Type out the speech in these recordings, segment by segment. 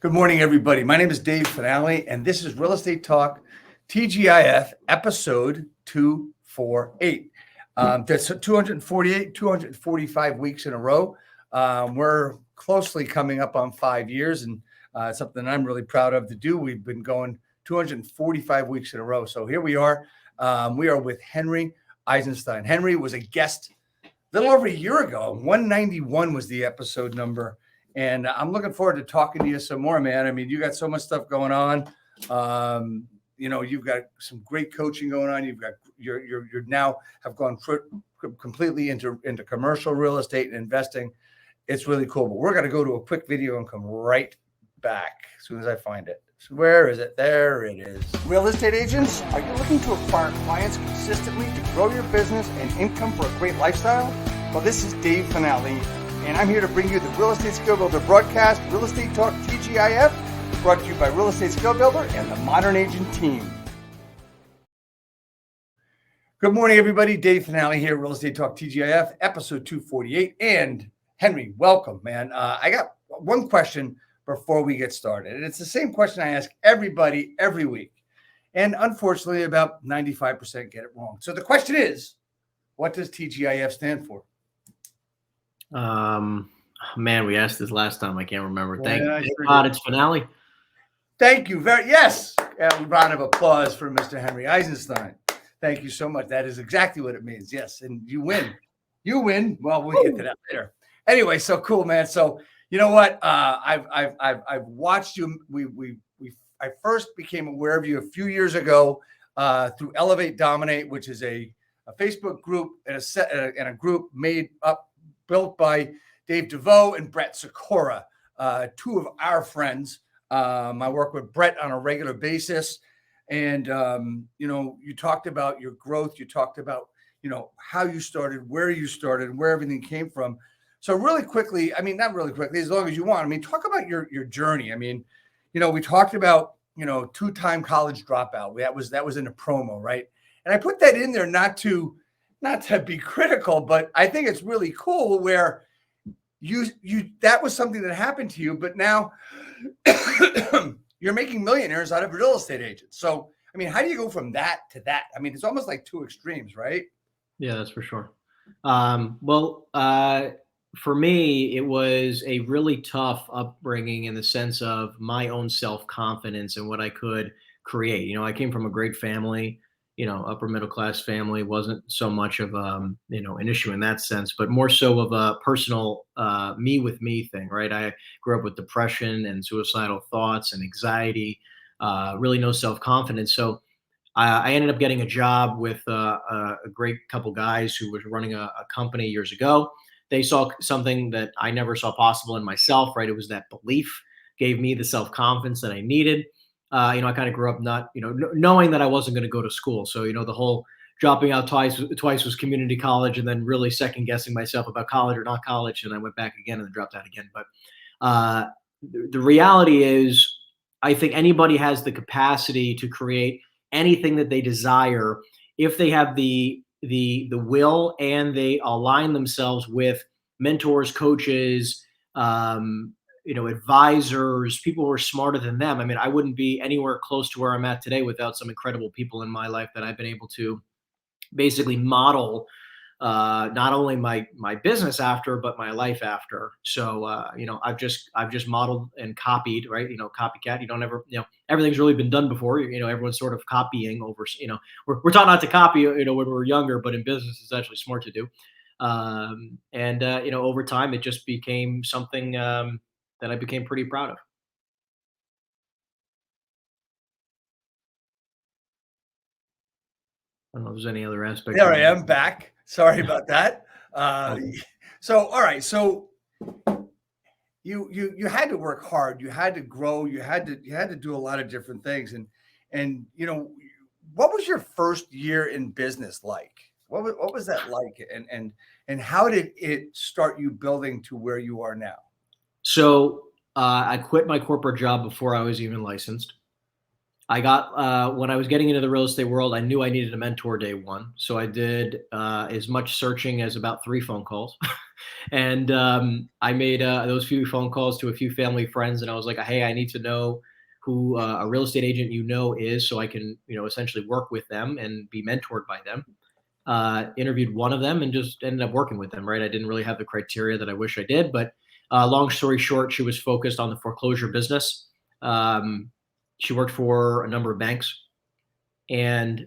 Good morning, everybody. My name is Dave Finale, and this is Real Estate Talk TGIF episode 248. That's 248, 245 weeks in a row. We're closely coming up on 5 years, and it's something I'm really proud of to do. We've been going 245 weeks in a row. So here we are. We are with Henry Eisenstein. Henry was a guest a little over a year ago. 191 was the episode number. And I'm looking forward to talking to you some more, man. I mean, you got so much stuff going on. You've got some great coaching going on. You've got you're now have gone completely into commercial real estate and investing. It's really cool. But we're going to go to a quick video and come right back as soon as I find it. So where is it? There it is. Real estate agents, are you looking to acquire clients consistently to grow your business and income for a great lifestyle? Well, this is Dave Finale, and I'm here to bring you the Real Estate Skill Builder broadcast, Real Estate Talk TGIF, brought to you by Real Estate Skill Builder and the Modern Agent team. Good morning, everybody. Dave Finale here, Real Estate Talk TGIF, episode 248. And Henry, welcome, man. I got one question before we get started. And it's the same question I ask everybody every week. And unfortunately, about 95% get it wrong. So the question is, what does TGIF stand for? Man, we asked this last time. I can't remember. Thank God it's finale. Thank you yes. A round of applause for Mr. Henry Eisenstein. Thank you so much. That is exactly what it means. Yes. And you win. You win. Well, we'll get to that later. Anyway, so cool, man. So you know what? I've watched you. I first became aware of you a few years ago through Elevate Dominate, which is a Facebook group and a group built by Dave DeVoe and Brett Sikora, two of our friends. I work with Brett on a regular basis. And, you talked about your growth. You talked about, how you started, where everything came from. So really quickly, not really quickly, as long as you want. Talk about your journey. We talked about, two-time college dropout. That was in a promo, right? And I put that in there not to be critical, but I think it's really cool where you that was something that happened to you, but now you're making millionaires out of real estate agents. So, how do you go from that to that? It's almost like two extremes, right? Yeah, that's for sure. For me, it was a really tough upbringing in the sense of my own self-confidence and what I could create. I came from a great family. Upper middle class family. Wasn't so much of an issue in that sense, but more so of a personal me with me thing, right? I grew up with depression and suicidal thoughts and anxiety, really no self-confidence. So I ended up getting a job with a great couple guys who was running a company years ago. They saw something that I never saw possible in myself, right? It was that belief gave me the self-confidence that I needed. I kind of grew up not, knowing that I wasn't going to go to school. So, the whole dropping out twice was community college, and then really second guessing myself about college or not college. And I went back again and then dropped out again. But the reality is, I think anybody has the capacity to create anything that they desire if they have the will and they align themselves with mentors, coaches, advisors, people who are smarter than them. I wouldn't be anywhere close to where I'm at today without some incredible people in my life that I've been able to basically model not only my business after, but my life after. So, I've just modeled and copied, right? Copycat. You don't ever, everything's really been done before. Everyone's sort of copying over. We're taught not to copy, when we're younger, but in business, it's actually smart to do. Over time, it just became something that I became pretty proud of. I don't know if there's any other aspect. There I am back. Sorry about that. So, all right. So you had to work hard. You had to grow. You had to do a lot of different things. And what was your first year in business like? What was that like? And how did it start you building to where you are now? So I quit my corporate job before I was even licensed. I got, when I was getting into the real estate world, I knew I needed a mentor day one. So I did as much searching as about 3 phone calls. And I made those few phone calls to a few family friends, and I was like, hey, I need to know who a real estate agent is, so I can essentially work with them and be mentored by them. Interviewed one of them and just ended up working with them. Right, I didn't really have the criteria that I wish I did, but long story short, she was focused on the foreclosure business. She worked for a number of banks, and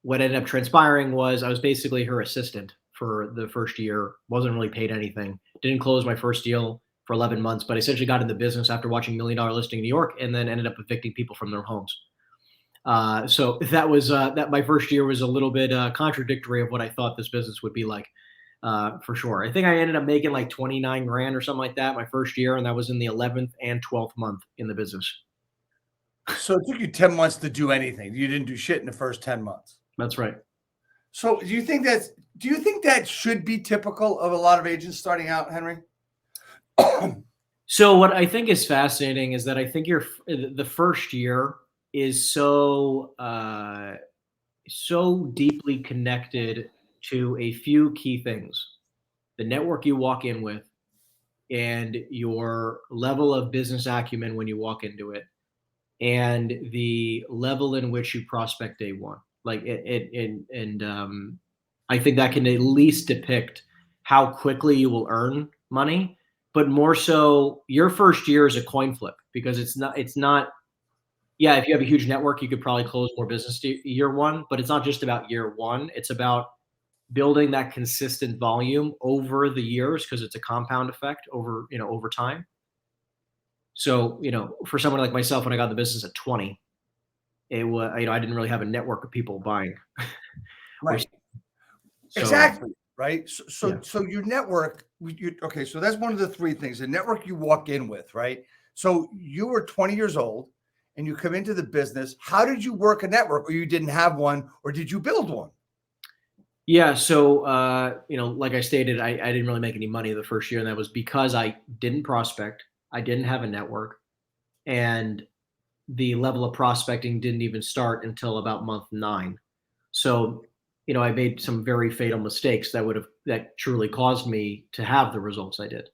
what ended up transpiring was I was basically her assistant for the first year. Wasn't really paid anything. Didn't close my first deal for 11 months, but essentially got in the business after watching $1 Million Listing in New York, and then ended up evicting people from their homes. So that was that. My first year was a little bit contradictory of what I thought this business would be like, for sure. I think I ended up making like 29 grand or something like that my first year, and that was in the 11th and 12th month in the business. So it took you 10 months to do anything. You didn't do shit in the first 10 months. That's right. So do you think that should be typical of a lot of agents starting out, Henry? So what I think is fascinating is that I think the first year is so deeply connected to a few key things: the network you walk in with, and your level of business acumen when you walk into it, and the level in which you prospect day one. Like I think that can at least depict how quickly you will earn money, but more so your first year is a coin flip, because it's not. Yeah, if you have a huge network, you could probably close more business year one, but it's not just about year one. It's about building that consistent volume over the years, because it's a compound effect over time. So, for someone like myself, when I got in the business at 20, it was, I didn't really have a network of people buying. Right. So, Exactly. Right. Yeah. So your network, okay. So that's one of the three things: the network you walk in with, right? So you were 20 years old and you come into the business. How did you work a network, or you didn't have one, or did you build one? Yeah. So, like I stated, I didn't really make any money the first year, and that was because I didn't prospect. I didn't have a network, and the level of prospecting didn't even start until about month 9. So, I made some very fatal mistakes that truly caused me to have the results I did.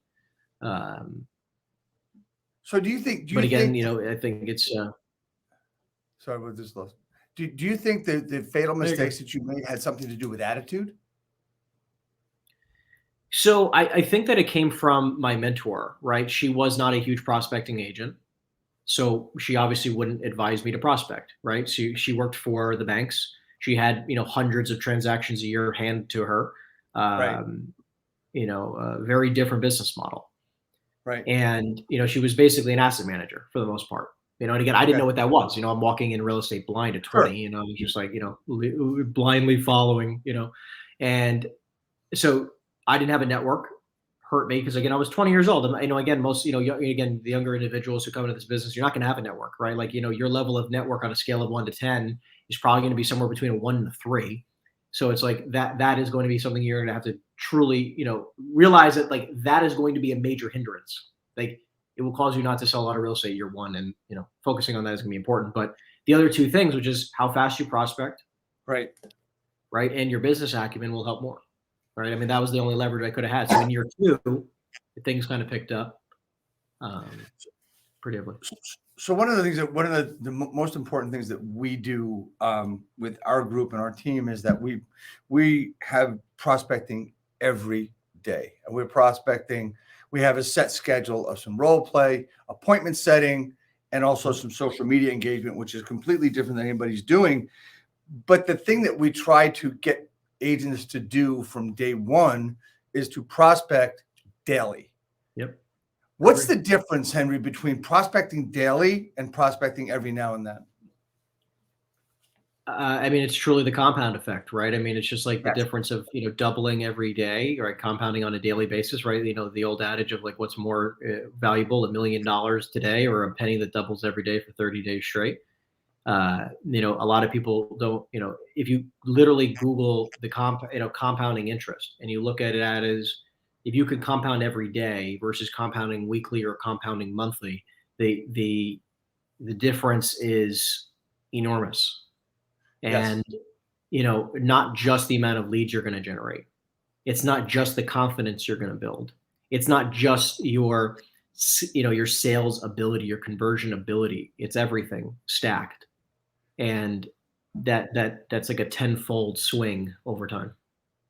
So do you think? But again, I think it's. Sorry about this loss. Do you think that the fatal There you go. mistakes that you made had something to do with attitude? So I think that it came from my mentor, right? She was not a huge prospecting agent, so she obviously wouldn't advise me to prospect, right? So she worked for the banks. She had hundreds of transactions a year handed to her. Right. A very different business model. Right. And she was basically an asset manager for the most part. And again, I didn't know what that was. I'm walking in real estate blind at 20. Sure. Just like blindly following. And so I didn't have a network. Hurt me, because again, I was 20 years old. And again, most again, the younger individuals who come into this business, you're not going to have a network, right? Like your level of network on a scale of 1 to 10 is probably going to be somewhere between a 1 and a 3. So it's like that is going to be something you're going to have to truly realize that, like, that is going to be a major hindrance. Like, it will cause you not to sell a lot of real estate year one, and focusing on that is going to be important. But the other two things, which is how fast you prospect, Right. and your business acumen, will help more. Right. I mean, that was the only leverage I could have had. So in year 2, things kind of picked up pretty heavily. So one of the most important things that we do with our group and our team is that we have prospecting every day, and we're prospecting. We have a set schedule of some role play, appointment setting, and also some social media engagement, which is completely different than anybody's doing. But the thing that we try to get agents to do from day one is to prospect daily. Yep. What's the difference, Henry, between prospecting daily and prospecting every now and then? I mean, it's truly the compound effect, right? I mean, it's just like the Yes. difference of, doubling every day, right? Compounding on a daily basis, right? The old adage of, like, what's more valuable, $1 million today or a penny that doubles every day for 30 days straight? A lot of people don't, if you literally Google the compounding interest, and you look at it as, if you could compound every day versus compounding weekly or compounding monthly, the difference is enormous. Yes. And, not just the amount of leads you're going to generate. It's not just the confidence you're going to build. It's not just your sales ability, your conversion ability. It's everything stacked. And that's like a tenfold swing over time.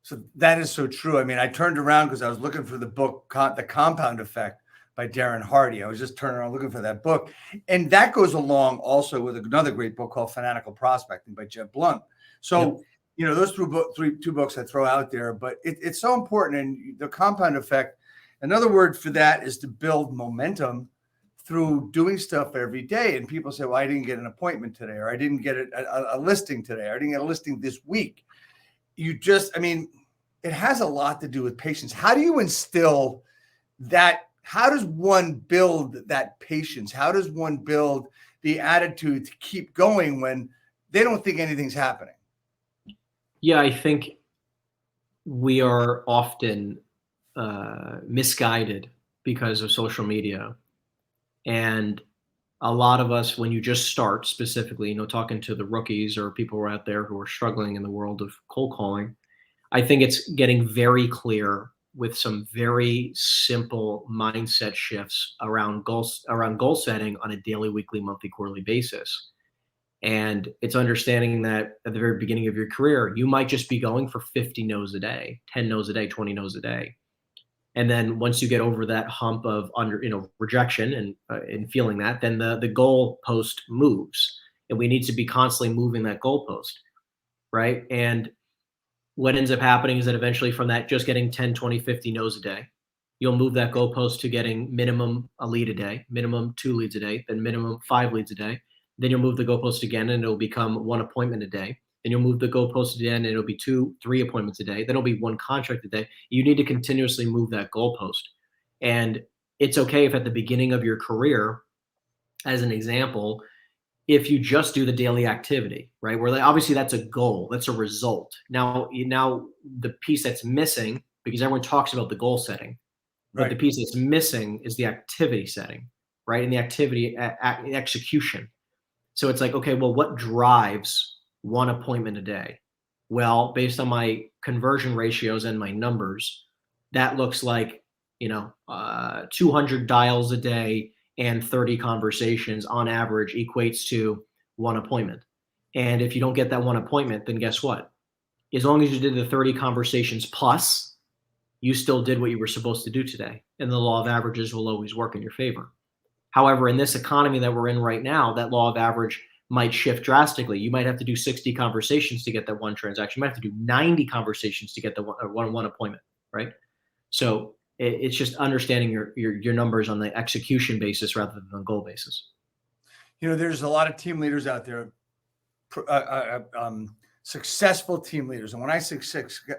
So that is so true. I mean, I turned around because I was looking for the book, The Compound Effect by Darren Hardy. I was just turning around looking for that book. And that goes along also with another great book called Fanatical Prospecting by Jeb Blunt. So, those two books I throw out there, but it's so important. And the compound effect, another word for that is to build momentum through doing stuff every day. And people say, well, I didn't get an appointment today, or I didn't get a listing today, or I didn't get a listing this week. It has a lot to do with patience. How do you instill that? How does one build that patience? How does one build the attitude to keep going when they don't think anything's happening? Yeah, I think we are often misguided because of social media. And a lot of us, when you just start specifically, talking to the rookies or people who are out there who are struggling in the world of cold calling, I think it's getting very clear with some very simple mindset shifts around goal setting on a daily, weekly, monthly, quarterly basis. And it's understanding that at the very beginning of your career, you might just be going for 50 no's a day, 10 no's a day, 20 no's a day. And then once you get over that hump of rejection and feeling that, then the goal post moves, and we need to be constantly moving that goalpost, right? And what ends up happening is that eventually from that, just getting 10, 20, 50 no's a day, you'll move that goalpost to getting minimum a lead a day, minimum 2 leads a day, then minimum 5 leads a day. Then you'll move the goalpost again and it'll become 1 appointment a day. Then you'll move the goalpost again and it'll be 2, 3 appointments a day. Then it'll be 1 contract a day. You need to continuously move that goalpost. And it's okay if at the beginning of your career, as an example, if you just do the daily activity, right? Where obviously that's a goal, that's a result. Now the piece that's missing, because everyone talks about the goal setting, but the piece that's missing is the activity setting, right? And the activity execution. So it's like, okay, well, what drives 1 appointment a day? Well, based on my conversion ratios and my numbers, that looks like, 200 dials a day and 30 conversations on average equates to 1 appointment. And if you don't get that 1 appointment, then guess what? As long as you did the 30 conversations plus, you still did what you were supposed to do today. And the law of averages will always work in your favor. However, in this economy that we're in right now, that law of average might shift drastically. You might have to do 60 conversations to get that 1 transaction. You might have to do 90 conversations to get the one appointment, right? So it's just understanding your numbers on the execution basis rather than the goal basis. There's a lot of team leaders out there, successful team leaders. And when I say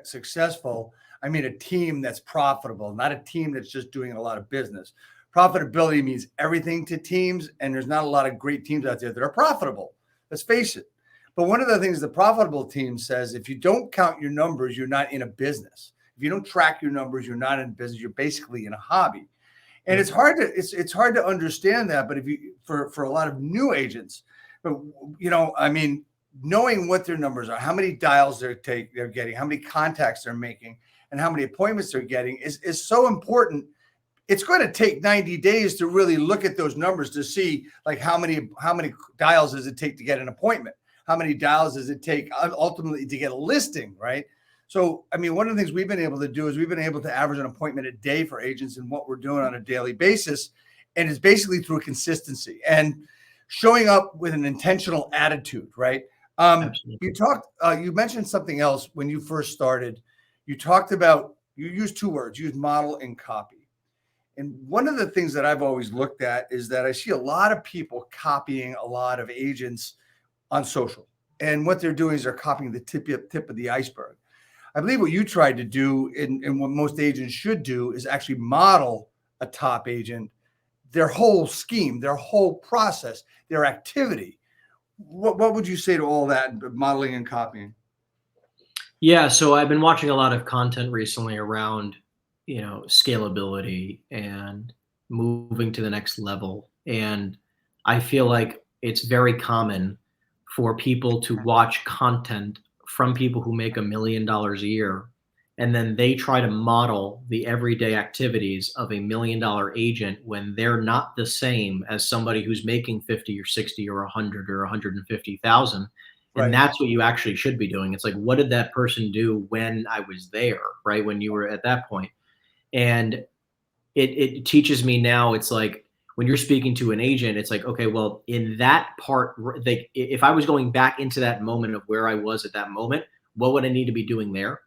successful, I mean a team that's profitable, not a team that's just doing a lot of business. Profitability means everything to teams, and there's not a lot of great teams out there that are profitable. Let's face it. But one of the things the profitable team says, if you don't count your numbers, you're not in a business. If you don't track your numbers, you're not in business. You're basically in a hobby. And it's hard to understand that. But for a lot of new agents, knowing what their numbers are, how many dials they're getting, how many contacts they're making, and how many appointments they're getting is so important. It's going to take 90 days to really look at those numbers to see like how many dials does it take to get an appointment? How many dials does it take ultimately to get a listing, right? So, one of the things we've been able to do is we've been able to average an appointment a day for agents in what we're doing on a daily basis. And it's basically through consistency and showing up with an intentional attitude, right? You mentioned something else when you first started. You talked about, you used 2 words, you used model and copy. And one of the things that I've always looked at is that I see a lot of people copying a lot of agents on social. And what they're doing is they're copying the tip of the iceberg. I believe what you tried to do and what most agents should do is actually model a top agent, their whole scheme, their whole process, their activity. What would you say to all that modeling and copying? Yeah, so I've been watching a lot of content recently around scalability and moving to the next level. And I feel like it's very common for people to watch content from people who make $1 million a year and then they try to model the everyday activities of $1 million agent when they're not the same as somebody who's making 50 or 60 or 100 or 150,000. And Right. that's what you actually should be doing. It's like, what did that person do when I was there, right? When you were at that point. And it teaches me now, it's like, when you're speaking to an agent, it's like, okay, well, in that part, like, if I was going back into that moment of where I was at that moment, what would I need to be doing there?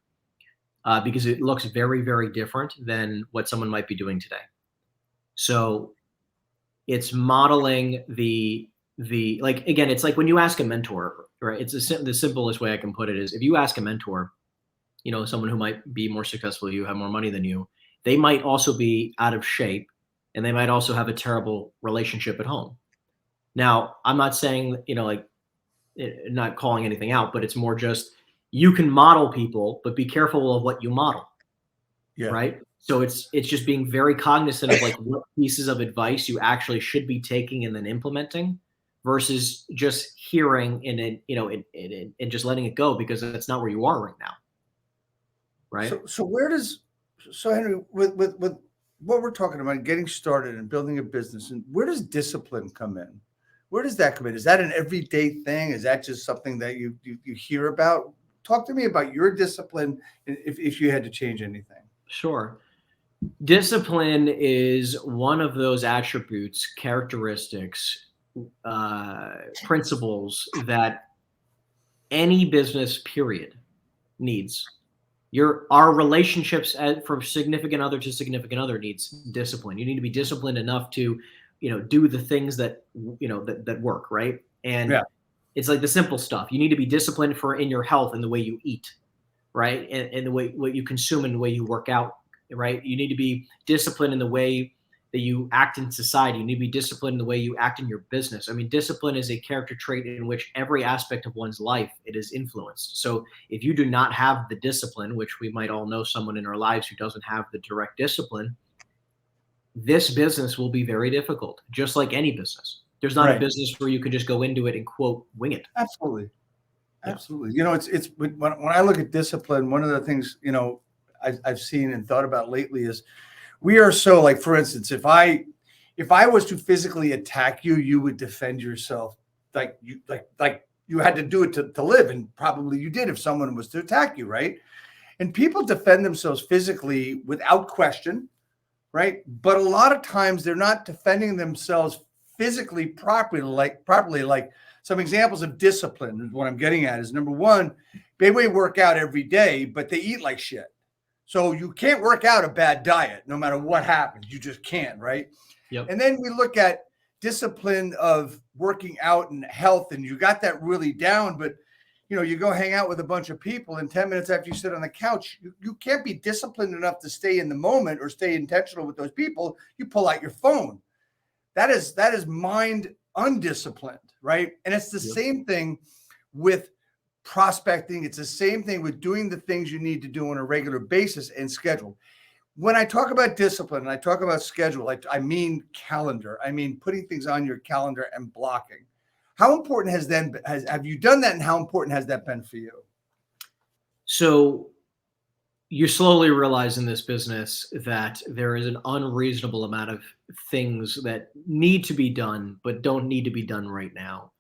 Because it looks very, very different than what someone might be doing today. So it's modeling the like, again, it's like when you ask a mentor, right? It's the simplest way I can put it is, if you ask a mentor, you know, someone who might be more successful than you, have more money than you, they might also be out of shape, and they might also have a terrible relationship at home. Now, I'm not saying, you know, like, not calling anything out, but it's more just, you can model people, but be careful of what you model. Yeah. Right. So it's just being very cognizant of like what pieces of advice you actually should be taking and then implementing, versus just hearing and you know, and just letting it go, because that's not where you are right now. Right. So Henry, with what we're talking about, getting started and building a business, and where does discipline come in? Where does that come in? Is that an everyday thing? Is that just something that you hear about? Talk to me about your discipline, if you had to change anything. Sure. Discipline is one of those attributes, characteristics, principles that any business period needs. Our relationships from significant other to significant other needs discipline. You need to be disciplined enough to, you know, do the things that, you know, that work, right? And Yeah. it's like the simple stuff. You need to be disciplined in your health and the way you eat, right? And the way what you consume and the way you work out, right? You need to be disciplined in the way that you act in society. You need to be disciplined in the way you act in your business. I mean, discipline is a character trait in which every aspect of one's life, it is influenced. So if you do not have the discipline, which we might all know someone in our lives who doesn't have the direct discipline, this business will be very difficult, just like any business. There's not a business where you can just go into it and, quote, wing it. Absolutely. Absolutely. Yeah. You know, it's when I look at discipline, one of the things, you know, I've seen and thought about lately is, we are so, like, for instance, if I was to physically attack you, you would defend yourself like you had to do it to live, and probably you did if someone was to attack you, right? And people defend themselves physically without question, right? But a lot of times they're not defending themselves physically properly. Like some examples of discipline is what I'm getting at is, number one, they may work out every day, but they eat like shit. So you can't work out a bad diet no matter what happens. You just can't, right? Yep. And then we look at discipline of working out and health, and you got that really down, but you know, you go hang out with a bunch of people, and 10 minutes after you sit on the couch, you can't be disciplined enough to stay in the moment or stay intentional with those people. You pull out your phone. That is mind undisciplined, right? And it's the same thing with prospecting. It's the same thing with doing the things you need to do on a regular basis and schedule. When I talk about discipline and I talk about schedule, I mean calendar. I mean putting things on your calendar and blocking. How important have you done that, and how important has that been for you? So you slowly realize in this business that there is an unreasonable amount of things that need to be done, but don't need to be done right now,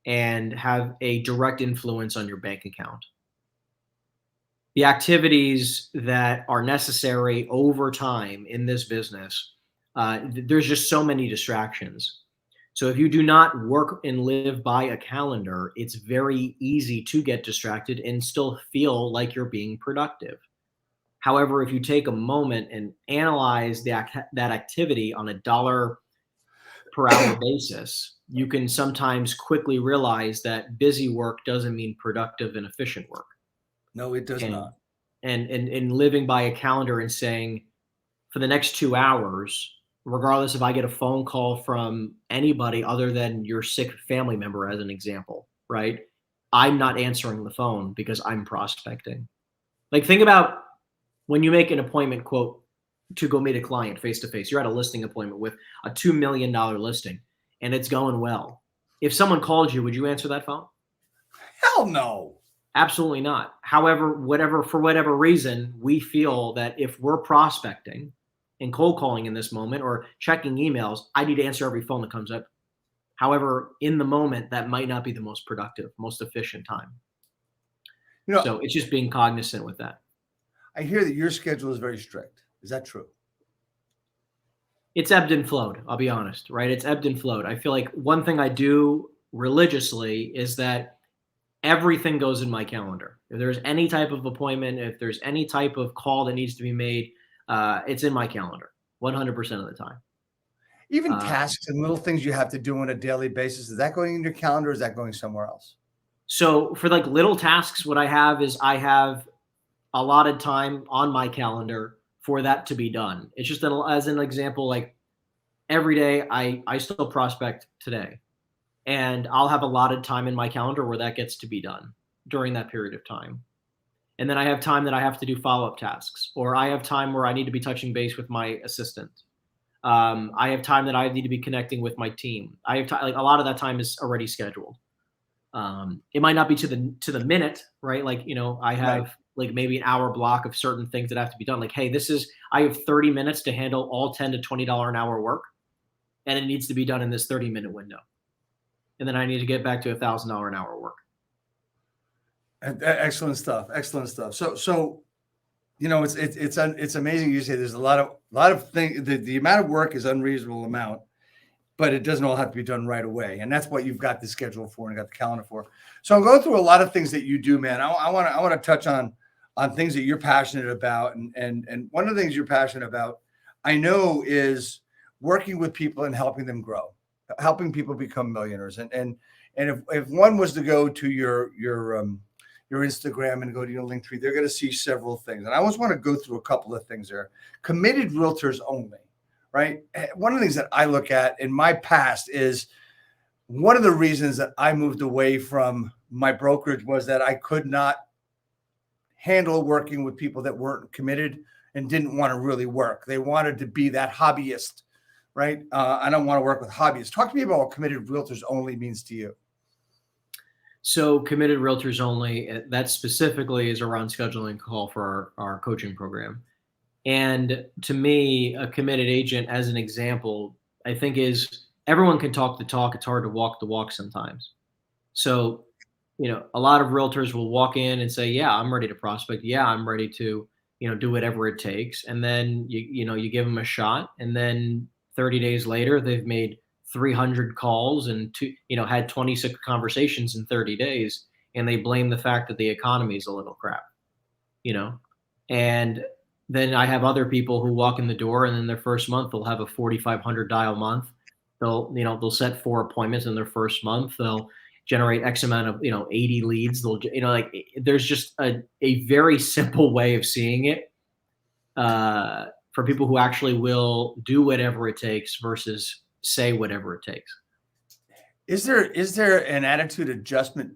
and have a direct influence on your bank account. The activities that are necessary over time in this business, there's just so many distractions. So if you do not work and live by a calendar, it's very easy to get distracted and still feel like you're being productive. However, if you take a moment and analyze that activity on a dollar per hour basis, you can sometimes quickly realize that busy work doesn't mean productive and efficient work. No, it does not. And living by a calendar and saying, for the next 2 hours, regardless if I get a phone call from anybody other than your sick family member, as an example, right? I'm not answering the phone because I'm prospecting. Like, think about when you make an appointment, quote, to go meet a client face to face. You're at a listing appointment with a $2 million listing, and it's going well. If someone called you, would you answer that phone? Hell no. Absolutely not. However, for whatever reason, we feel that if we're prospecting and cold calling in this moment or checking emails, I need to answer every phone that comes up. However, in the moment, that might not be the most productive, most efficient time. You know, So it's just being cognizant with that. I hear that your schedule is very strict. Is that true? It's ebbed and flowed, I'll be honest, right? It's ebbed and flowed. I feel like one thing I do religiously is that everything goes in my calendar. If there's any type of appointment, if there's any type of call that needs to be made, it's in my calendar 100% of the time. Even tasks and little things you have to do on a daily basis, is that going in your calendar or is that going somewhere else? So for like little tasks, what I have is I have allotted time on my calendar for that to be done. It's just as an example, like every day I still prospect today, and I'll have allotted time in my calendar where that gets to be done during that period of time. And then I have time that I have to do follow-up tasks, or I have time where I need to be touching base with my assistant. I have time that I need to be connecting with my team. I have like a lot of that time is already scheduled. It might not be to the minute, right? Like, I have like maybe an hour block of certain things that have to be done. Like, hey, I have 30 minutes to handle all $10 to $20 an hour work, and it needs to be done in this 30-minute window. And then I need to get back to $1,000 an hour work. Excellent stuff. Excellent stuff. So, it's amazing. You say there's a lot of things. The amount of work is unreasonable amount, but it doesn't all have to be done right away. And that's what you've got the schedule for and got the calendar for. So I'm going through a lot of things that you do, man. I want to touch on things that you're passionate about. And one of the things you're passionate about, I know, is working with people and helping them grow, helping people become millionaires. And if one was to go to your Instagram and go to your Linktree, they're going to see several things. And I always want to go through a couple of things there. Committed realtors only, right? One of the things that I look at in my past is one of the reasons that I moved away from my brokerage was that I could not handle working with people that weren't committed and didn't want to really work. They wanted to be that hobbyist, right? I don't want to work with hobbyists. Talk to me about what committed realtors only means to you. So committed realtors only, that specifically is around scheduling a call for our coaching program. And to me, a committed agent, as an example, I think is everyone can talk the talk. It's hard to walk the walk sometimes. So, a lot of realtors will walk in and say, yeah, I'm ready to prospect. Yeah, I'm ready to, do whatever it takes. And then, you give them a shot. And then 30 days later, they've made 300 calls and had 26 conversations in 30 days. And they blame the fact that the economy is a little crap, and then I have other people who walk in the door and in their first month, they'll have a 4,500 dial month. They'll set 4 appointments in their first month. They'll generate X amount of, 80 leads. There's just a very simple way of seeing it for people who actually will do whatever it takes versus say whatever it takes. Is there an attitude adjustment,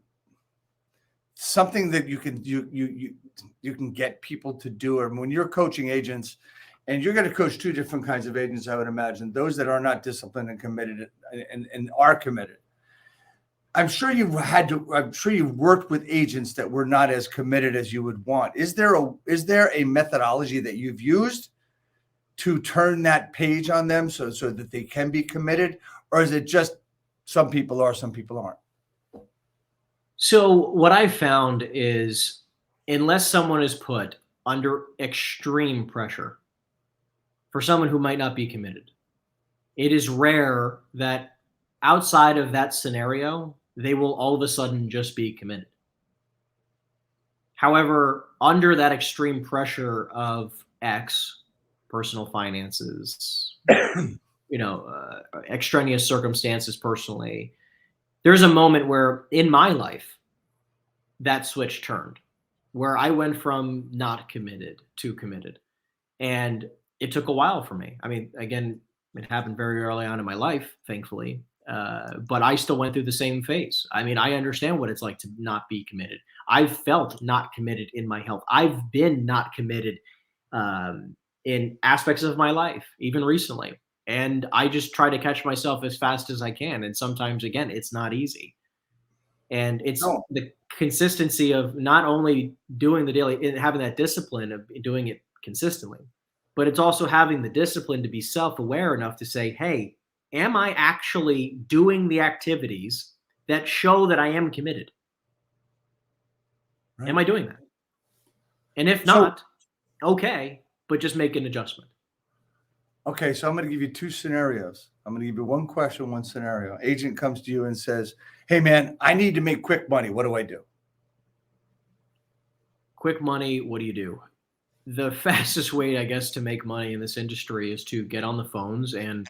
something that you can get people to do? Or when you're coaching agents, and you're going to coach two different kinds of agents, I would imagine, those that are not disciplined and committed and are committed. I'm sure you've worked with agents that were not as committed as you would want. Is there a methodology that you've used to turn that page on them so that they can be committed? Or is it just some people are, some people aren't? So what I've found is, unless someone is put under extreme pressure for someone who might not be committed, it is rare that outside of that scenario, they will all of a sudden just be committed. However, under that extreme pressure of X, personal finances, extraneous circumstances personally, there's a moment where in my life that switch turned, where I went from not committed to committed. And it took a while for me. I mean, again, it happened very early on in my life, thankfully. But I still went through the same phase. I mean, I understand what it's like to not be committed. I've felt not committed in my health. I've been not committed in aspects of my life, even recently. And I just try to catch myself as fast as I can. And sometimes, again, it's not easy. And it's No. the consistency of not only doing the daily and having that discipline of doing it consistently, but it's also having the discipline to be self-aware enough to say, hey, am I actually doing the activities that show that I am committed? Right. Am I doing that? And if So, not, okay, but just make an adjustment. okay, so I'm going to give you two scenarios. I'm going to give you one question, one scenario. Agent comes to you and says, hey, man, I need to make quick money. What do I do? Quick money, what do you do? The fastest way, I guess, to make money in this industry is to get on the phones and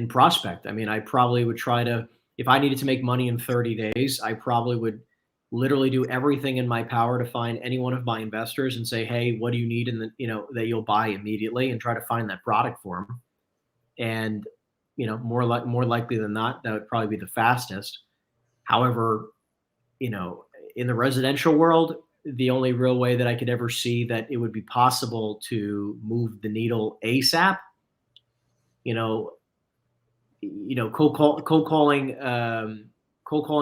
prospect. I mean, I probably would try to, if I needed to make money in 30 days, I probably would literally do everything in my power to find any one of my investors and say, hey, what do you need? And that you'll buy immediately, and try to find that product for them. And, more likely than not, that would probably be the fastest. However, in the residential world, the only real way that I could ever see that it would be possible to move the needle ASAP, cold calling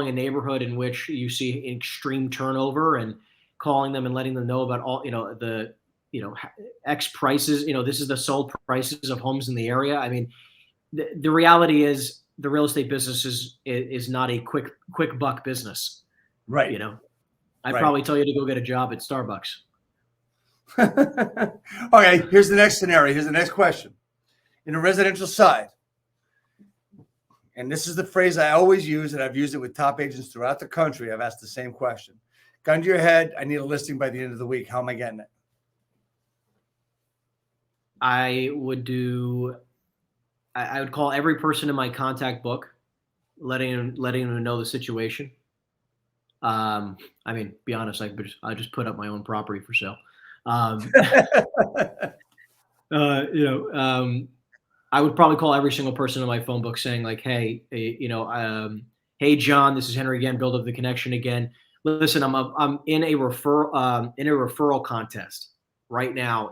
a neighborhood in which you see extreme turnover, and calling them and letting them know about all, the, X prices, this is the sold prices of homes in the area. I mean, the reality is the real estate business is not a quick buck business. Right. I'd Right. probably tell you to go get a job at Starbucks. Okay, here's the next scenario. Here's the next question. In a residential side, and this is the phrase I always use, and I've used it with top agents throughout the country. I've asked the same question. Gun to your head, I need a listing by the end of the week. How am I getting it? I would call every person in my contact book, letting them know the situation. I mean, be honest, I just put up my own property for sale. I would probably call every single person in my phone book saying like, hey, hey, John, this is Henry again, build up the connection again. Listen, I'm in a referral contest right now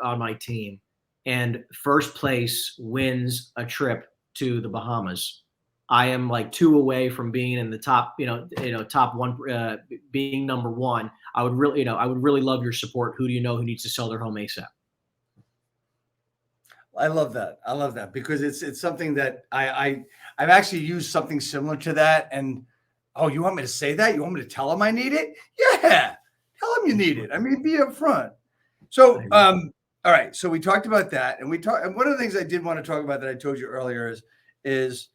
on my team, and first place wins a trip to the Bahamas. I am like 2 away from being in the top, top one, being number one. I would really love your support. Who do you know who needs to sell their home ASAP? I love that. I love that because it's something that I've actually used something similar to that. And oh, you want me to say that? You want me to tell them I need it? Yeah, tell them you need it. I mean, be upfront. So, all right. So we talked about that, and and one of the things I did want to talk about that I told you earlier is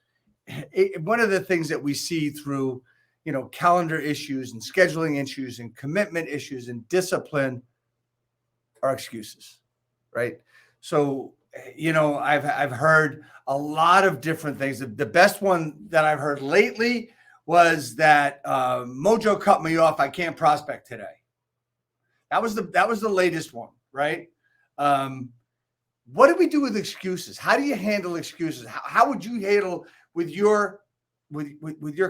one of the things that we see through, calendar issues and scheduling issues and commitment issues and discipline are excuses, right? So, I've heard a lot of different things. The best one that I've heard lately was that Mojo cut me off. I can't prospect today. That was the latest one, right? What do we do with excuses? How do you handle excuses? How would you handle with your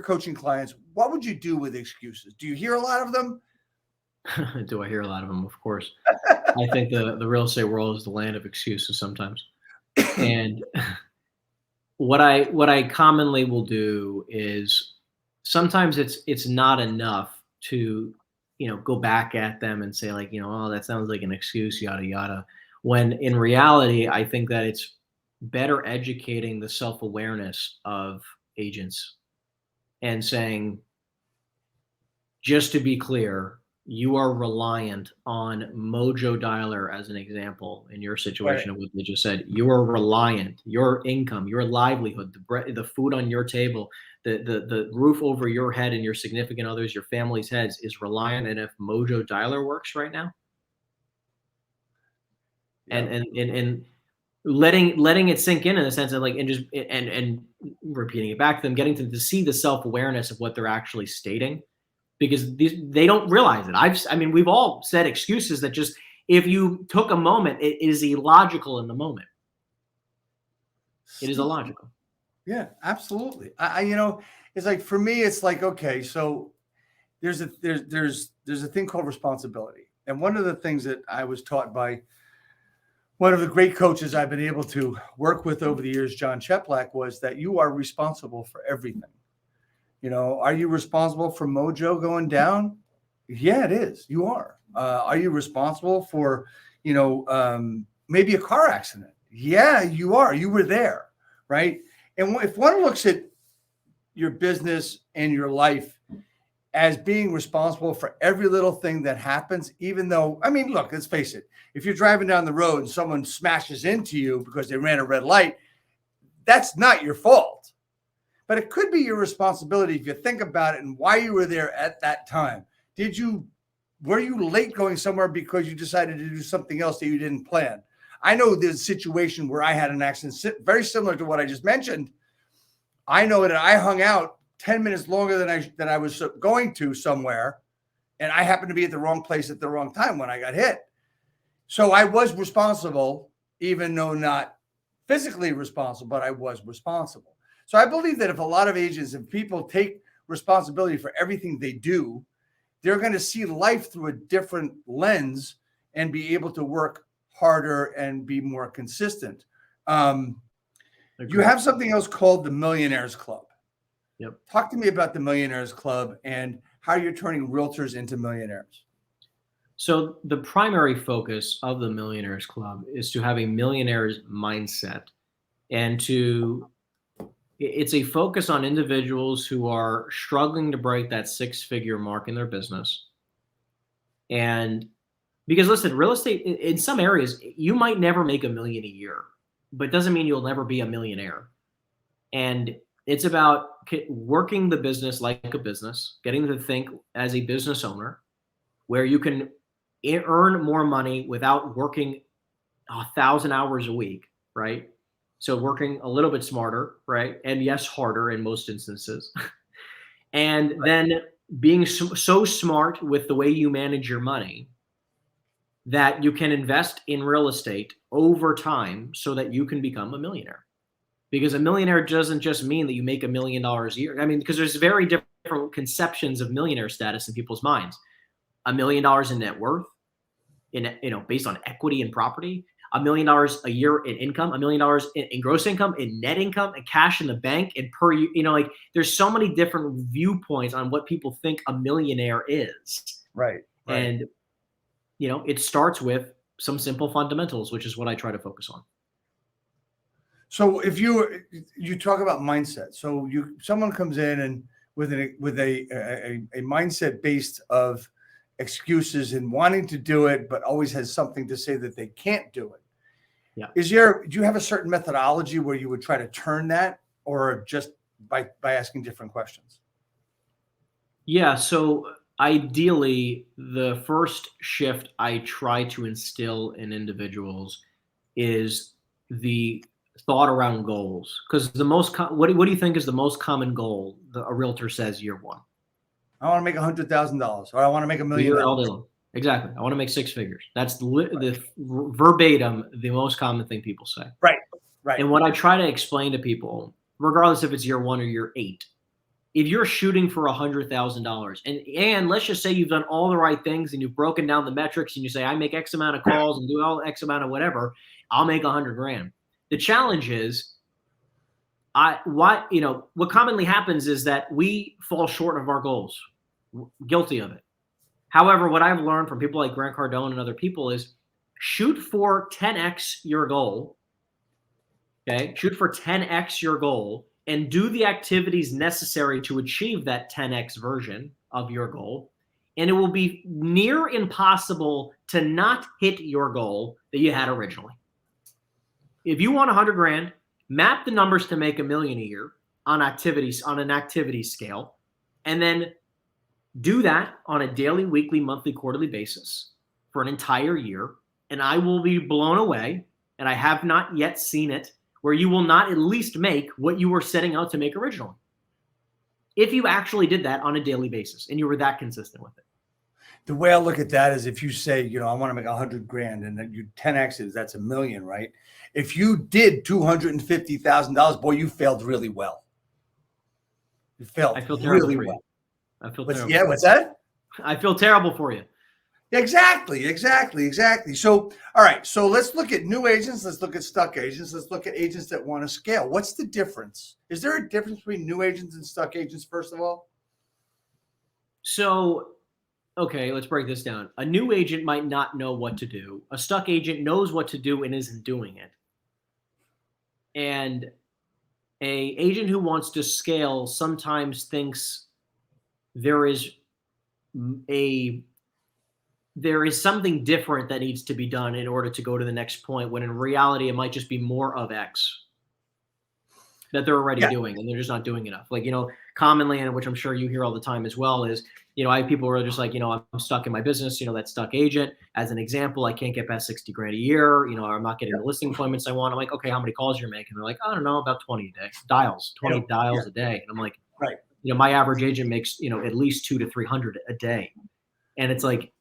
coaching clients? What would you do with excuses? Do you hear a lot of them? Do I hear a lot of them? Of course. I think the real estate world is the land of excuses sometimes. And what I commonly will do is sometimes it's not enough to, go back at them and say like, oh, that sounds like an excuse, yada, yada. When in reality, I think that it's better educating the self-awareness of agents and saying, just to be clear, you are reliant on Mojo Dialer as an example in your situation of what they just said. You are reliant, your income, your livelihood, the food on your table, the roof over your head and your significant others, your family's heads is reliant. And if Mojo Dialer works right now, and letting it sink in the sense of like, and repeating it back to them, getting to see the self-awareness of what they're actually stating. Because they don't realize it. We've all said excuses that just, if you took a moment, it is illogical in the moment. It is illogical. Yeah, absolutely. It's like, for me, it's like, okay, so there's a thing called responsibility. And one of the things that I was taught by one of the great coaches I've been able to work with over the years, John Cheplack, was that you are responsible for everything. You know, are you responsible for Mojo going down? Yeah, it is. You are. Are you responsible for, maybe a car accident? Yeah, you are. You were there, right? And if one looks at your business and your life as being responsible for every little thing that happens, even though, I mean, look, let's face it. If you're driving down the road and someone smashes into you because they ran a red light, that's not your fault. But it could be your responsibility if you think about it and why you were there at that time. Were you late going somewhere because you decided to do something else that you didn't plan? I know there's a situation where I had an accident very similar to what I just mentioned. I know that I hung out 10 minutes longer than I was going to somewhere, and I happened to be at the wrong place at the wrong time when I got hit. So I was responsible, even though not physically responsible, but I was responsible. So I believe that if a lot of agents and people take responsibility for everything they do, they're going to see life through a different lens and be able to work harder and be more consistent. You have something else called the Millionaires Club. Yep. Talk to me about the Millionaires Club and how you're turning realtors into millionaires. So the primary focus of the Millionaires Club is to have a millionaire's mindset, and it's a focus on individuals who are struggling to break that six-figure mark in their business. And because listen, real estate in some areas, you might never make $1 million a year, but it doesn't mean you'll never be a millionaire. And it's about working the business like a business, getting to think as a business owner, where you can earn more money without working 1,000 hours a week, right? So working a little bit smarter, right? And yes, harder in most instances. And then being so smart with the way you manage your money that you can invest in real estate over time so that you can become a millionaire. Because a millionaire doesn't just mean that you make $1 million a year. I mean, because there's very different conceptions of millionaire status in people's minds. $1 million in net worth, based on equity and property. $1 million a year in income, $1 million in gross income, in net income, and cash in the bank, and per like there's so many different viewpoints on what people think a millionaire is. Right. And it starts with some simple fundamentals, which is what I try to focus on. So if you talk about mindset, so someone comes in and with a mindset based of excuses and wanting to do it, but always has something to say that they can't do it. Yeah. Do you have a certain methodology where you would try to turn that, or just by asking different questions? Yeah. So ideally, the first shift I try to instill in individuals is the thought around goals. Because what do you think is the most common goal a realtor says year one? I want to make $100,000, or I want to make $1 million. Exactly. I want to make six figures. That's the verbatim, the most common thing people say. Right. And what I try to explain to people, regardless if it's year 1 or year 8, if you're shooting for $100,000, and let's just say you've done all the right things and you've broken down the metrics and you say, I make X amount of calls and do all X amount of whatever, I'll make $100,000. The challenge is, what commonly happens is that we fall short of our goals. Guilty of it. However, what I've learned from people like Grant Cardone and other people is shoot for 10x your goal. Okay, shoot for 10x your goal and do the activities necessary to achieve that 10x version of your goal. And it will be near impossible to not hit your goal that you had originally. If you want $100,000, map the numbers to make $1 million a year on an activity scale, and then do that on a daily, weekly, monthly, quarterly basis for an entire year. And I will be blown away, and I have not yet seen it, where you will not at least make what you were setting out to make originally. If you actually did that on a daily basis and you were that consistent with it. The way I look at that is if you say, I want to make $100,000 and then you 10X's, that's $1 million, right? If you did $250,000, boy, you failed really well. You failed really well. I feel terrible. Yeah, what's that? I feel terrible for you. Exactly. So, all right. So let's look at new agents. Let's look at stuck agents. Let's look at agents that want to scale. What's the difference? Is there a difference between new agents and stuck agents, first of all? So, okay, let's break this down. A new agent might not know what to do. A stuck agent knows what to do and isn't doing it. And a agent who wants to scale sometimes thinks there is a there is something different that needs to be done in order to go to the next point, when in reality it might just be more of X that they're already Yeah. doing and they're just not doing enough. Like, commonly, and which I'm sure you hear all the time as well, is, I have people who are just like, I'm stuck in my business, that stuck agent. As an example, I can't get past 60 grand a year, I'm not getting the listing appointments I want. I'm like, okay, how many calls you're making? They're like, I don't know, about 20 a day. 20 dials a day. And I'm like, Right. My average agent makes, at least 200 to 300 a day. And it's like,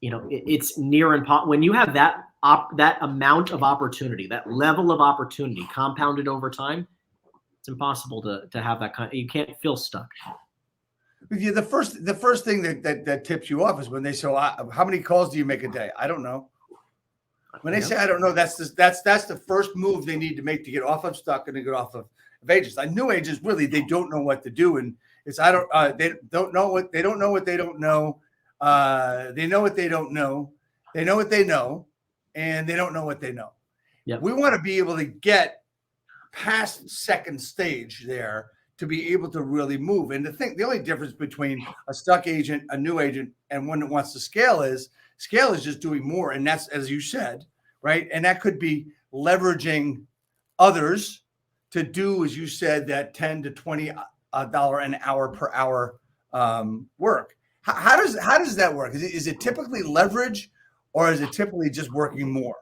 it's near impossible when you have that amount of opportunity, that level of opportunity compounded over time. It's impossible to have that kind. You can't feel stuck. Yeah, the first thing that tips you off is when they say, "How many calls do you make a day?" I don't know. When they say I don't know, that's the first move they need to make to get off of stuck and to get off of agents. New agents, really, they don't know what to do, and it's they don't know what they don't know what they don't know. They know what they don't know. They know what they know, and they don't know what they know. Yep. We want to be able to get past second stage there to be able to really move. And the only difference between a stuck agent, a new agent, and one that wants to scale is just doing more. And that's, as you said, right? And that could be leveraging others to do, as you said, that $10 to $20 an hour per hour work. How does that work? Is it typically leverage, or is it typically just working more?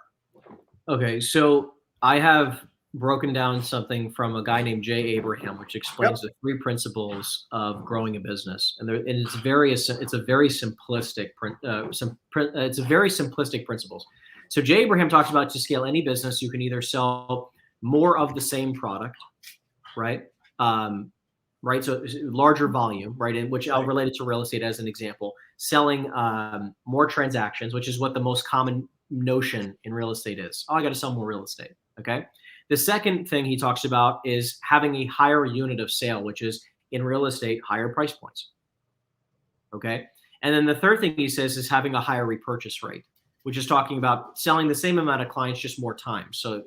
Okay, so I have broken down something from a guy named Jay Abraham, which explains the 3 principles of growing a business, and it's a very simplistic it's a very simplistic principles. So Jay Abraham talks about, to scale any business, you can either sell more of the same product, right? Right, so larger volume, right? And which I'll relate it to real estate as an example. Selling more transactions, which is what the most common notion in real estate is. Oh, I got to sell more real estate. Okay. The second thing he talks about is having a higher unit of sale, which is, in real estate, higher price points. Okay. And then the third thing he says is having a higher repurchase rate, which is talking about selling the same amount of clients, just more times. So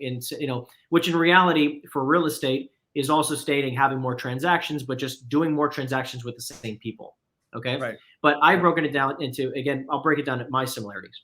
which in reality for real estate is also stating having more transactions, but just doing more transactions with the same people. Okay. Right. But I've broken it down into, again, I'll break it down at my similarities.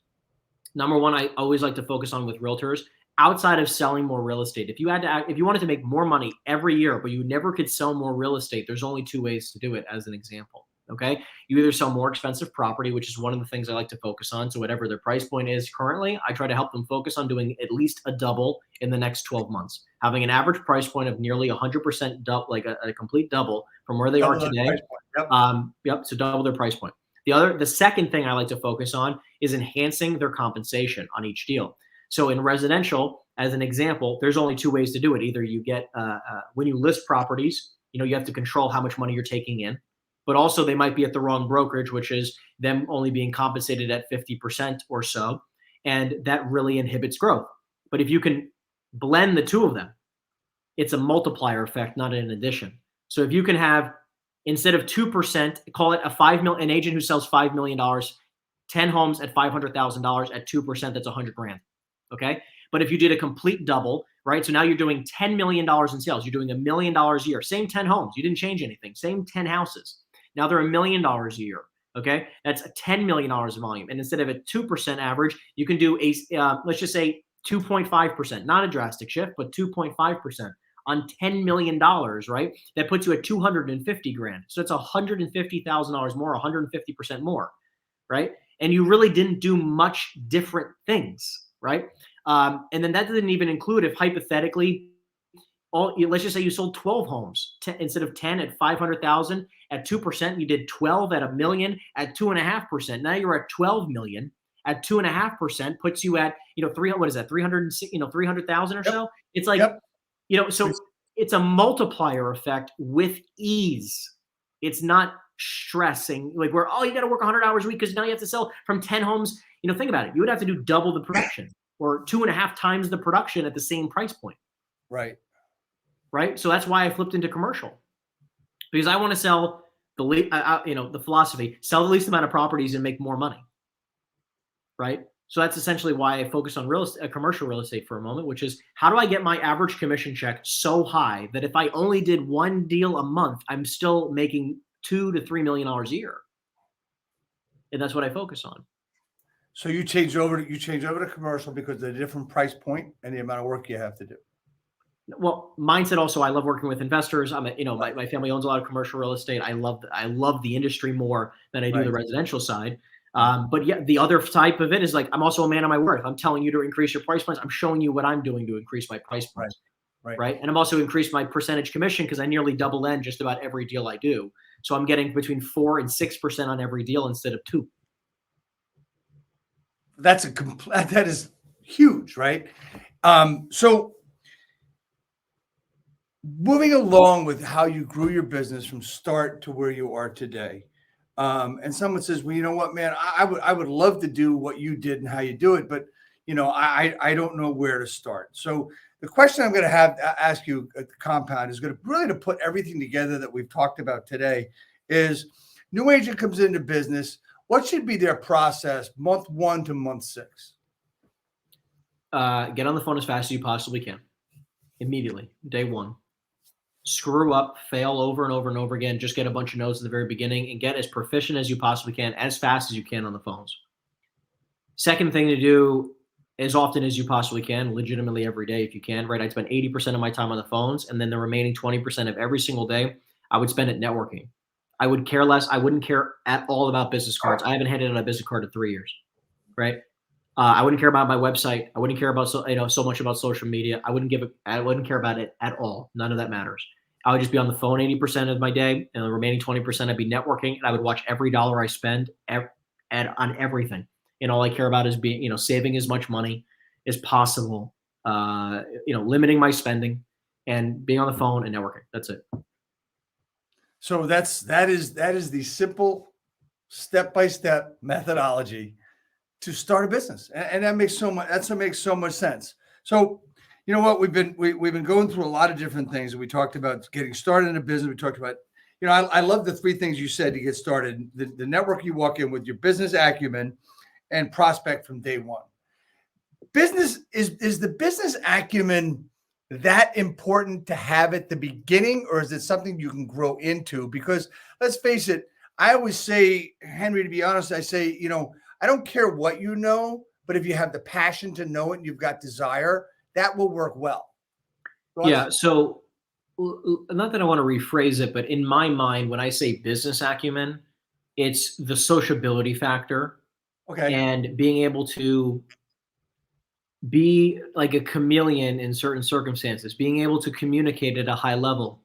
Number one, I always like to focus on with realtors, outside of selling more real estate. If you wanted to make more money every year, but you never could sell more real estate, there's only 2 ways to do it, as an example. Okay. You either sell more expensive property, which is one of the things I like to focus on. So whatever their price point is currently, I try to help them focus on doing at least a double in the next 12 months, having an average price point of nearly 100% double, like a complete double from where they are today. So double their price point. The second thing I like to focus on is enhancing their compensation on each deal. So in residential, as an example, there's only 2 ways to do it. Either you get, when you list properties, you have to control how much money you're taking in, but also they might be at the wrong brokerage, which is them only being compensated at 50% or so. And that really inhibits growth. But if you can blend the 2 of them, it's a multiplier effect, not an addition. So if you can have, instead of 2%, call it an agent who sells $5 million, 10 homes at $500,000 at 2%, that's 100 grand. Okay. But if you did a complete double, right? So now you're doing $10 million in sales. You're doing $1 million a year. Same 10 homes. You didn't change anything. Same 10 houses. Now they're $1 million a year. Okay. That's $10 million of volume. And instead of a 2% average, you can do let's just say 2.5%, not a drastic shift, but 2.5% on $10 million, right? That puts you at 250 grand. So it's $150,000 more, 150% more, right? And you really didn't do much different things, right? And then that didn't even include if hypothetically, let's just say you sold 12 homes instead of 10 at 500,000 at 2%, you did 12 at $1 million at 2.5%. Now you're at 12 million at 2.5%, puts you at, 300,000 or so. It's like, so it's a multiplier effect with ease. It's not stressing, like where, oh, you got to work 100 hours a week because now you have to sell from 10 homes. Think about it. You would have to do double the production or 2.5 times the production at the same price point. Right. Right. So that's why I flipped into commercial, because I want to sell the philosophy, sell the least amount of properties and make more money. Right. So that's essentially why I focused on commercial real estate for a moment, which is how do I get my average commission check so high that if I only did one deal a month, I'm still making $2 to $3 million a year. And that's what I focus on. So you change over to commercial because of the different price point and the amount of work you have to do. Well, mindset also, I love working with investors. My family owns a lot of commercial real estate. I love the industry more than I do the residential side. But yeah, the other type of it is like, I'm also a man of my word. If I'm telling you to increase your price points, I'm showing you what I'm doing to increase my price points. Right. And I'm also increased my percentage commission because I nearly double end just about every deal I do. So I'm getting between 4 and 6% on every deal instead of 2. That is huge, right? So moving along with how you grew your business from start to where you are today. And someone says, well, you know what, man, I would love to do what you did and how you do it, but I don't know where to start. So the question I'm going to ask you at the compound is going to really to put everything together that we've talked about today is new agent comes into business. What should be their process month 1 to month 6? Get on the phone as fast as you possibly can. Immediately, day 1. Screw up, fail over and over and over again. Just get a bunch of notes at the very beginning and get as proficient as you possibly can, as fast as you can on the phones. Second thing to do, as often as you possibly can, legitimately every day if you can, right? I'd spend 80% of my time on the phones, and then the remaining 20% of every single day, I would spend it networking. I would care less. I wouldn't care at all about business cards. I haven't handed out a business card in 3 years, right? I wouldn't care about my website. I wouldn't care about so much about social media. I wouldn't care about it at all. None of that matters. I would just be on the phone 80% of my day, and the remaining 20% I'd be networking, and I would watch every dollar I spend on everything. And all I care about is being, saving as much money as possible, limiting my spending and being on the phone and networking. That's it. So that is the simple step-by-step methodology to start a business. And that makes so much sense. So, you know what, we've been going through a lot of different things. We talked about getting started in a business. We talked about, I love the 3 things you said to get started: the network you walk in with, your business acumen, and prospect from day 1. Business is the business acumen that important to have at the beginning, or is it something you can grow into? Because let's face it, I always say, Henry, to be honest, I say, I don't care what you know, but if you have the passion to know it and you've got desire, that will work well. Yeah. So not that I want to rephrase it, but in my mind, when I say business acumen, it's the sociability factor. Okay. And being able to be like a chameleon in certain circumstances, being able to communicate at a high level,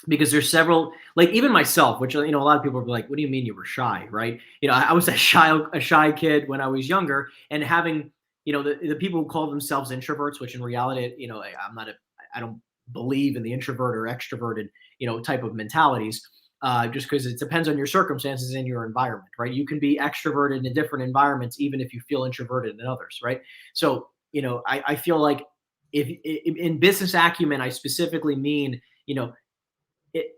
because there's several, like even myself, which, a lot of people are like, what do you mean you were shy? Right. I was a shy kid when I was younger, and having, the people who call themselves introverts, which in reality, I don't believe in the introvert or extroverted, type of mentalities. Just because it depends on your circumstances and your environment, right? You can be extroverted in different environments, even if you feel introverted in others, right? So, I feel like if in business acumen, I specifically mean,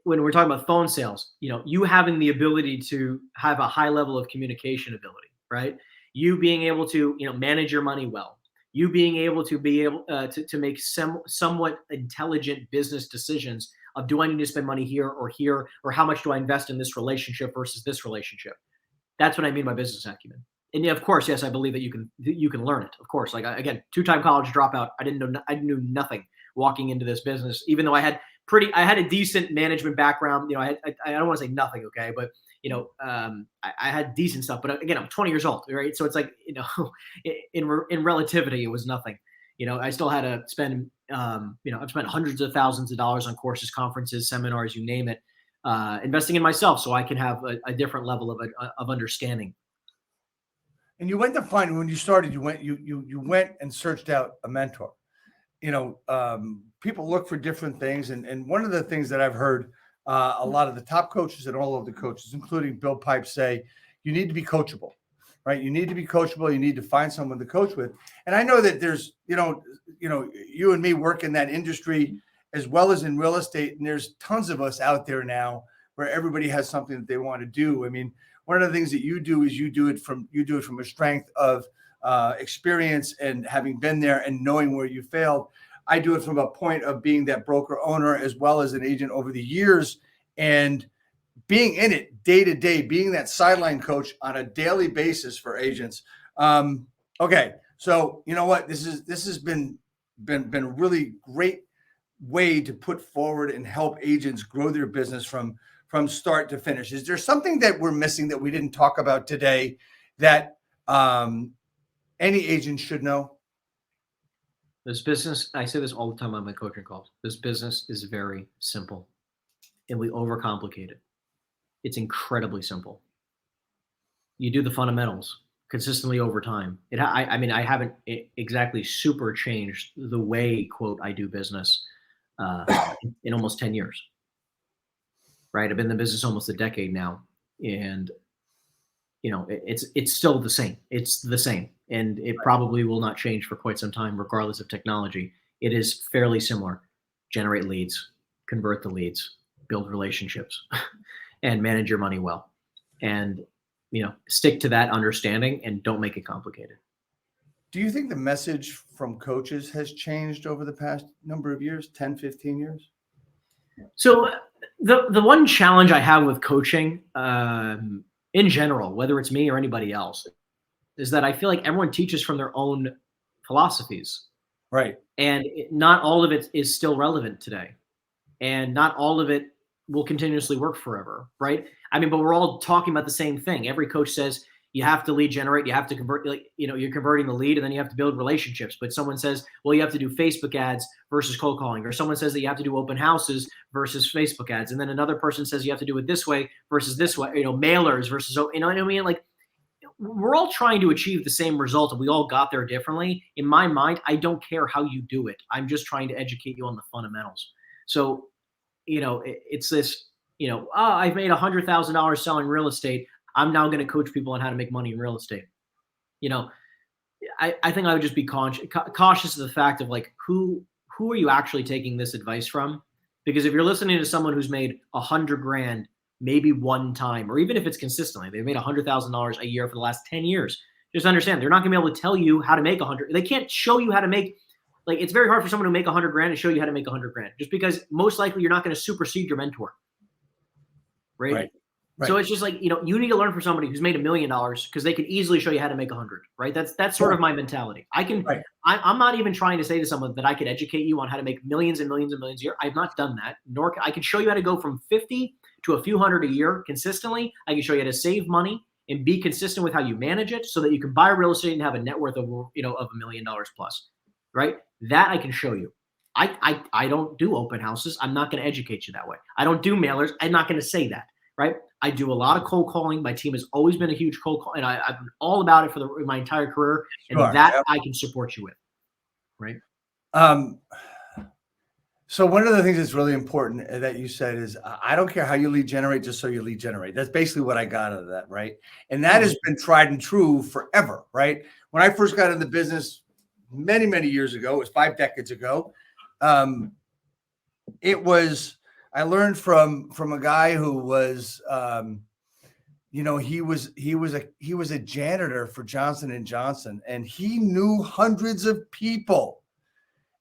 when we're talking about phone sales, you having the ability to have a high level of communication ability, right? You being able to, manage your money well, you being able to to make somewhat intelligent business decisions of, do I need to spend money here, or how much do I invest in this relationship versus this relationship? That's what I mean by business acumen. And of course, yes, I believe that you can learn it. Of course, like again, 2-time college dropout. I knew nothing walking into this business, even though I had a decent management background. I don't want to say nothing, okay, but I had decent stuff. But again, I'm 20 years old, right? So it's like, in relativity, it was nothing. I still had to spend, I've spent hundreds of thousands of dollars on courses, conferences, seminars, you name it, investing in myself so I can have a different level of understanding. And you went to find, when you started, you went and searched out a mentor. People look for different things. And one of the things that I've heard A lot of the top coaches and all of the coaches, including Bill Pipe, say you need to be coachable, right? You need to be coachable. You need to find someone to coach with. And I know that there's, you and me work in that industry as well as in real estate, and there's tons of us out there now where everybody has something that they want to do. I mean, one of the things that you do is you do it from a strength of experience and having been there and knowing where you failed. I do it from a point of being that broker owner as well as an agent over the years and being in it day to day, being that sideline coach on a daily basis for agents. Okay, so you know what? This has been a really great way to put forward and help agents grow their business from start to finish. Is there something that we're missing that we didn't talk about today that any agent should know? This business, I say this all the time on my coaching calls. This business is very simple and we overcomplicate it. It's incredibly simple. You do the fundamentals consistently over time. I mean, I haven't exactly super changed the way, quote, I do business in almost 10 years, right? I've been in the business almost a decade now. And, it's still the same. It's the same. And it probably will not change for quite some time, regardless of technology. It is fairly similar. Generate leads, convert the leads, build relationships, and manage your money well. And, stick to that understanding and don't make it complicated. Do you think the message from coaches has changed over the past number of years, 10, 15 years? So the one challenge I have with coaching in general, whether it's me or anybody else, is that I feel like everyone teaches from their own philosophies. Right. And not all of it is still relevant today. And not all of it will continuously work forever, right? I mean, but we're all talking about the same thing. Every coach says you have to lead generate, you have to convert, you're converting the lead and then you have to build relationships. But someone says, well, you have to do Facebook ads versus cold calling. Or someone says that you have to do open houses versus Facebook ads. And then another person says you have to do it this way versus this way, mailers versus, you know what I mean? Like, we're all trying to achieve the same result and we all got there differently. In my mind, I don't care how you do it. I'm just trying to educate you on the fundamentals. So, it's this, I've made $100,000 selling real estate. I'm now going to coach people on how to make money in real estate. I think I would just be cautious of the fact of like, who are you actually taking this advice from? Because if you're listening to someone who's made $100,000 maybe one time, or even if it's consistently, they've made $100,000 a year for the last 10 years, just understand they're not going to be able to tell you how to make 100. They can't show you how to make, like, it's very hard for someone to make $100,000 and show you how to make $100,000, just because most likely you're not going to supersede your mentor. Right. So it's just like, you need to learn from somebody who's made $1 million because they can easily show you how to make 100, right? That's sort of my mentality. I'm not even trying to say to someone that I could educate you on how to make millions and millions and millions a year. I've not done that, nor I can show you how to go from 50 to a few hundred a year consistently. I can show you how to save money and be consistent with how you manage it so that you can buy real estate and have a net worth of, of $1 million plus, right? That I can show you. I don't do open houses. I'm not going to educate you that way. I don't do mailers. I'm not going to say that, right? I do a lot of cold calling. My team has always been a huge cold call, and I've been all about it for my entire career, and I can support you with, right? So one of the things that's really important that you said is, I don't care how you lead generate, just so you lead generate. That's basically what I got out of that, right? And that has been tried and true forever, right? When I first got in the business many, many years ago, it was 5 decades ago. I learned from a guy who was, he was a janitor for Johnson & Johnson, and he knew hundreds of people.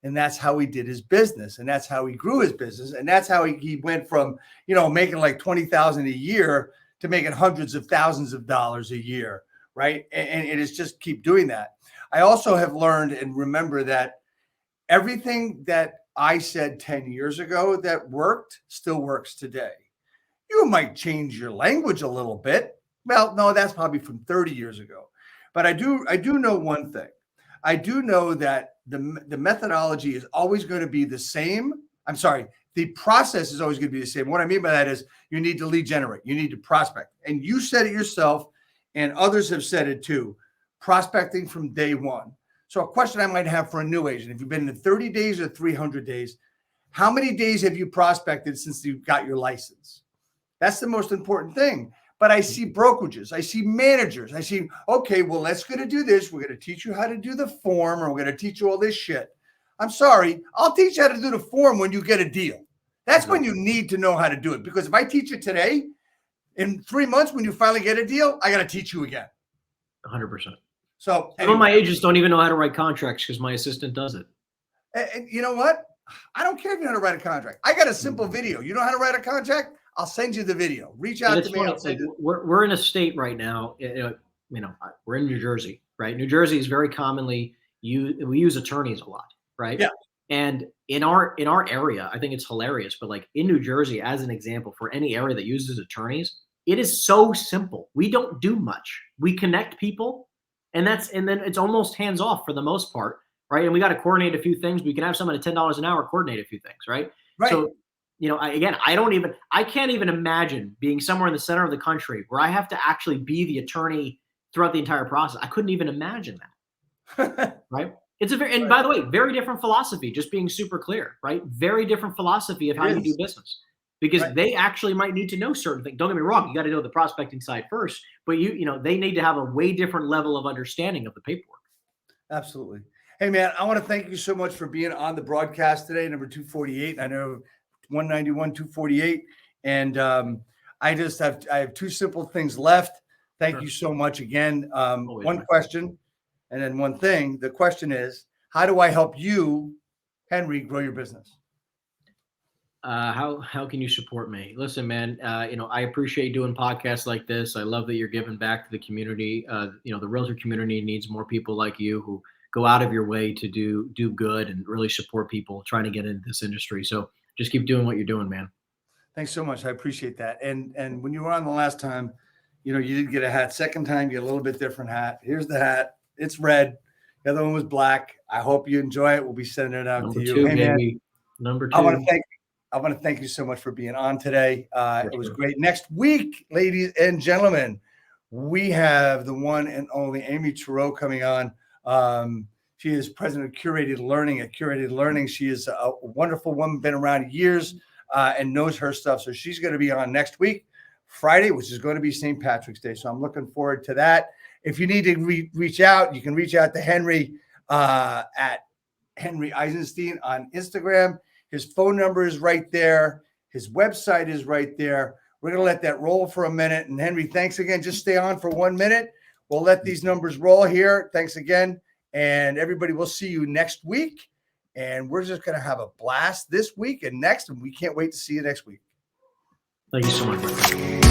And that's how he did his business. And that's how he grew his business. And that's how he went from, making like $20,000 a year to making hundreds of thousands of dollars a year. Right. And it is just keep doing that. I also have learned and remember that everything that I said 10 years ago that worked still works today. You might change your language a little bit. Well, no, that's probably from 30 years ago. But I do know one thing. I do know that the methodology is always going to be the same. I'm sorry, the process is always going to be the same. What I mean by that is you need to lead generate, you need to prospect. And you said it yourself, and others have said it too, prospecting from day one. So a question I might have for a new agent, if you've been in 30 days or 300 days, How many days have you prospected since you got your license? That's the most important thing. But I see brokerages, I see managers, I see, okay, well, let's going to do this. We're going to teach you how to do the form, or we're going to teach you all this shit. I'm sorry. I'll teach you how to do the form when you get a deal. That's when you need to know how to do it. Because if I teach you today, in 3 months, when you finally get a deal, I got to teach you again. 100%. So some of my agents don't even know how to write contracts because my assistant does it. And you know what? I don't care if you know how to write a contract. I got a simple video. You know how to write a contract? I'll send you the video. Reach out to me. Funny, we're in a state right now. We're in New Jersey, right? New Jersey is very commonly we use attorneys a lot, right? Yeah. And in our area, I think it's hilarious. But like in New Jersey, as an example, for any area that uses attorneys, it is so simple. We don't do much. We connect people, and then it's almost hands off for the most part, right? And we got to coordinate a few things. We can have someone at $10 an hour coordinate a few things, right? Right. So, I can't even imagine being somewhere in the center of the country where I have to actually be the attorney throughout the entire process. I couldn't even imagine that, right? And by the way, very different philosophy, just being super clear, right? Very different philosophy of how you do business, because they actually might need to know certain things. Don't get me wrong. You got to know the prospecting side first, but they need to have a way different level of understanding of the paperwork. Absolutely. Hey man, I want to thank you so much for being on the broadcast today, number 248. I know 191, 248. And I have two simple things left. Thank you so much again. One question and then one thing. The question is, how do I help you, Henry, grow your business? How can you support me? Listen, man, I appreciate doing podcasts like this. I love that you're giving back to the community. The realtor community needs more people like you who go out of your way to do good and really support people trying to get into this industry. So just keep doing what you're doing, man. Thanks so much. I appreciate that. And when you were on the last time, you did get a hat. Second time, you get a little bit different hat. Here's the hat. It's red. The other one was black. I hope you enjoy it. We'll be sending it out to you. Hey, man. Number 2. I want to thank you so much for being on today. It was great. Next week, ladies and gentlemen, we have the one and only Amy Turow coming on. She is president of Curated Learning at Curated Learning. She is a wonderful woman, been around years and knows her stuff. So she's going to be on next week, Friday, which is going to be St. Patrick's Day. So I'm looking forward to that. If you need to reach out, you can reach out to Henry at Henry Eisenstein on Instagram. His phone number is right there. His website is right there. We're going to let that roll for a minute. And Henry, thanks again. Just stay on for 1 minute. We'll let these numbers roll here. Thanks again. And everybody, we'll see you next week. And we're just going to have a blast this week and next. And we can't wait to see you next week. Thank you so much.